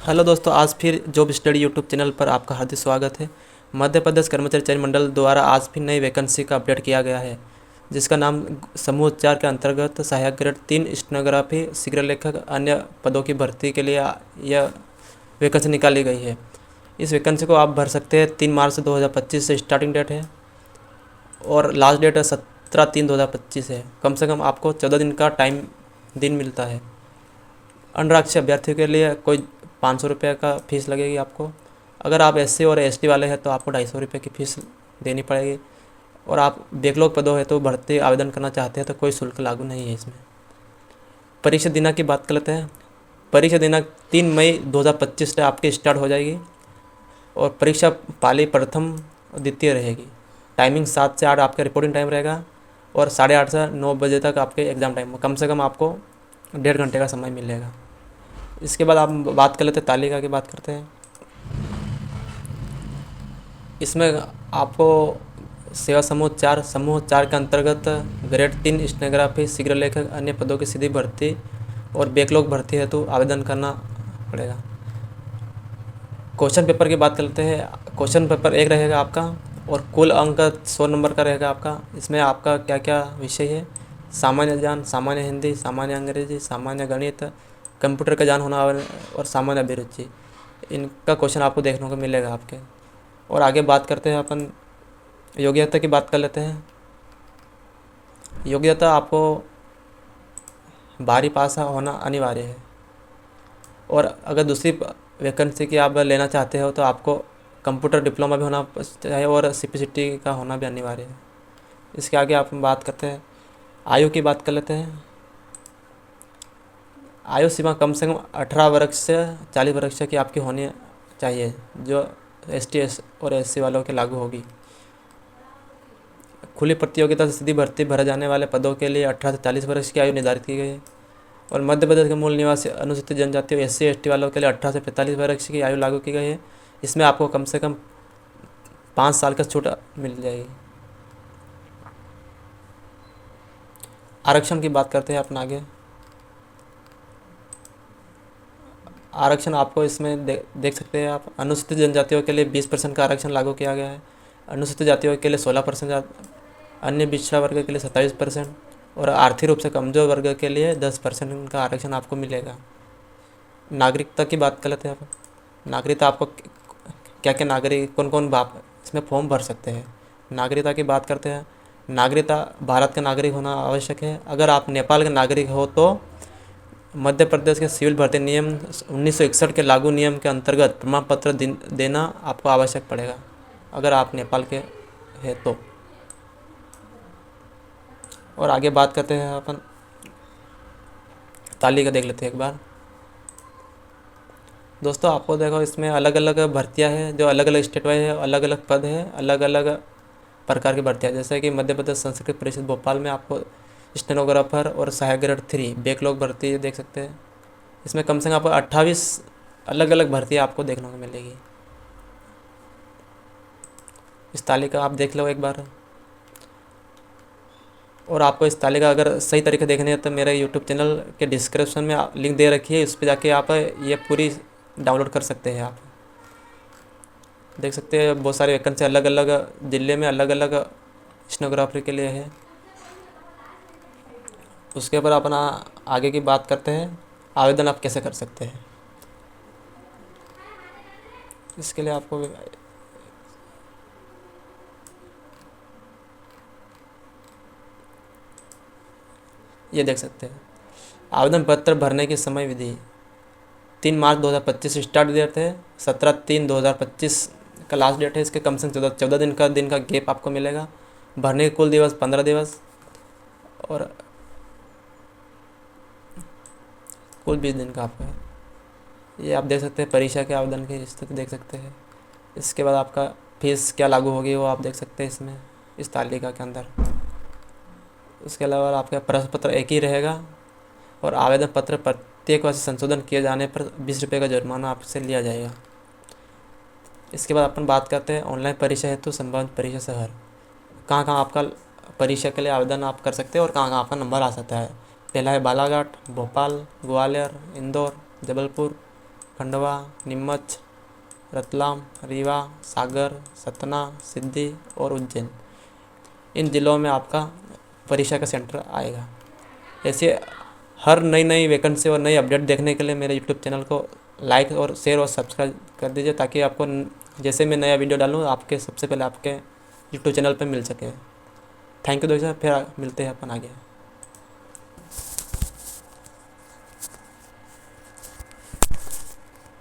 Hello दोस्तों, आज फिर जॉब स्टडी यूट्यूब चैनल पर आपका हार्दिक स्वागत है। मध्य प्रदेश कर्मचारी चयन मंडल द्वारा आज फिर नई वैकेंसी का अपडेट किया गया है, जिसका नाम समूह 4 के अंतर्गत सहायक ग्रेड 3 स्टेनोग्राफी शीघ्र लेखक अन्य पदों की भर्ती के लिए यह वैकेंसी निकाली गई है। इस वैकेंसी को आप भर सकते हैं। 3 मार्च 2025 से स्टार्टिंग डेट है और लास्ट डेट 17/3/2025 है। कम से कम आपको 14 दिन का दिन मिलता है। अनआरक्षित अभ्यर्थियों के लिए कोई 500 रुपये का फ़ीस लगेगी आपको। अगर आप SC और ST वाले हैं तो आपको 250 रुपये की फ़ीस देनी पड़ेगी। और आप बैकलॉग पदों है तो भर्ती आवेदन करना चाहते हैं तो कोई शुल्क लागू नहीं है इसमें। परीक्षा दिनांक की बात कर लेते हैं। परीक्षा दिनांक 3 मई 2025 से आपकी स्टार्ट हो जाएगी और परीक्षा पाली प्रथम द्वितीय रहेगी। टाइमिंग 7 से 8 आपका रिपोर्टिंग टाइम रहेगा और 8:30 से 9 बजे तक आपके एग्ज़ाम टाइम। कम से कम आपको 1.5 घंटे का समय मिलेगा। इसके बाद आप बात कर लेते हैं, तालिका की बात करते हैं। इसमें आपको सेवा समूह 4 के अंतर्गत ग्रेड 3 स्टेनोग्राफी शीघ्र लेखक अन्य पदों की सीधी भर्ती और बैकलॉग भर्ती हेतु आवेदन करना पड़ेगा। क्वेश्चन पेपर की बात करते हैं। क्वेश्चन पेपर 1 रहेगा आपका और कुल अंक 100 नंबर का रहेगा आपका। इसमें आपका क्या क्या विषय है: सामान्य ज्ञान, सामान्य हिंदी, सामान्य अंग्रेजी, सामान्य गणित, कंप्यूटर का ज्ञान होना और सामान्य अभिरुचि। इनका क्वेश्चन आपको देखने को मिलेगा आपके। और आगे बात करते हैं अपन योग्यता की बात कर लेते हैं। योग्यता आपको 12वीं पास होना अनिवार्य है और अगर दूसरी वैकेंसी की आप लेना चाहते हो तो आपको कंप्यूटर डिप्लोमा भी होना चाहिए और CPCT का होना भी अनिवार्य है। इसके आगे आप बात करते हैं, आयु की बात कर लेते हैं। आयु सीमा कम से कम 18 वर्ष से 40 वर्ष की आपकी होनी चाहिए, जो ST और SC वालों के लागू होगी। खुली प्रतियोगिता से सीधी भर्ती भरे जाने वाले पदों के लिए 18 से 40 वर्ष की आयु निर्धारित की गई है और मध्य प्रदेश के मूल निवासी अनुसूचित जनजातियों SC ST वालों के लिए 18 से 45 वर्ष की आयु लागू की गई है। इसमें आपको कम से कम 5 साल का छूट मिल जाएगी। आरक्षण की बात करते हैं अपन आगे। आरक्षण आपको इसमें देख सकते हैं आप। अनुसूचित जनजातियों के लिए 20% का आरक्षण लागू किया गया है। अनुसूचित जातियों के लिए 16%, अन्य पिछड़ा वर्ग के लिए 27% और आर्थिक रूप से कमजोर वर्ग के लिए 10% का आरक्षण आपको मिलेगा। नागरिकता की बात कर लेते हैं आप। नागरिकता आपको क्या क्या नागरिक कौन कौन इसमें फॉर्म भर सकते हैं। नागरिकता की बात करते हैं। नागरिकता भारत का नागरिक होना आवश्यक है। अगर आप नेपाल के नागरिक हो तो मध्य प्रदेश के सिविल भर्ती नियम 1961 के लागू नियम के अंतर्गत प्रमाण पत्र देना आपको आवश्यक पड़ेगा, अगर आप नेपाल के हैं तो। और आगे बात करते हैं अपन, तालिका देख लेते हैं एक बार। दोस्तों आपको देखो इसमें अलग अलग भर्तियां हैं, जो अलग अलग स्टेट वाइज है, अलग अलग पद है, अलग अलग प्रकार की भर्तियाँ। जैसे कि मध्य प्रदेश संस्कृत परिषद भोपाल में आपको स्टेनोग्राफर और सहायक ग्रेड 3 बैकलॉग भर्ती देख सकते हैं। इसमें कम से कम आपको 28 अलग अलग भर्तियाँ आपको देखने को मिलेगी। इस तालिका आप देख लो एक बार। और आपको इस तालिका अगर सही तरीके देखनी है तो मेरे YouTube चैनल के डिस्क्रिप्शन में लिंक दे रखी है, उस पर जाके आप ये पूरी डाउनलोड कर सकते हैं। आप देख सकते हैं बहुत सारी वैकेंसी अलग अलग ज़िले में अलग अलग स्टेनोग्राफी के लिए है। उसके ऊपर अपना आगे की बात करते हैं, आवेदन आप कैसे कर सकते हैं। इसके लिए आपको ये देख सकते हैं आवेदन पत्र भरने की समय विधि। 3 मार्च 2025 स्टार्ट डेट है, 17/3/2025 का लास्ट डेट है। इसके कम से कम 14 दिन का गैप आपको मिलेगा। भरने के कुल दिवस 15 दिवस और कुल 20 दिन का आपका है। ये आप देख सकते हैं परीक्षा के आवेदन की स्थिति देख सकते हैं। इसके बाद आपका फीस क्या लागू होगी वो आप देख सकते हैं इसमें, इस तालिका के अंदर। उसके अलावा आपका प्रश्न पत्र एक ही रहेगा और आवेदन पत्र प्रत्येक वर्ष संशोधन किए जाने पर 20 रुपये का जुर्माना आपसे लिया जाएगा। इसके बाद अपन बात करते हैं ऑनलाइन परीक्षा हेतु संबंधित परीक्षा शहर। कहाँ कहाँ आपका परीक्षा के लिए आवेदन आप कर सकते हैं और कहाँ कहाँ आपका नंबर आ सकता है। पहला है बालाघाट, भोपाल, ग्वालियर, इंदौर, जबलपुर, खंडवा, नीमच, रतलाम, रीवा, सागर, सतना, सिद्धि और उज्जैन, इन ज़िलों में आपका परीक्षा का सेंटर आएगा। ऐसे हर नई नई वैकेंसी और नई अपडेट देखने के लिए मेरे यूट्यूब चैनल को लाइक और शेयर और सब्सक्राइब कर दीजिए, ताकि आपको जैसे मैं नया वीडियो डालूँ आपके सबसे पहले आपके यूट्यूब चैनल पर मिल सके। थैंक यू दोस्तों, फिर मिलते हैं अपन आगे।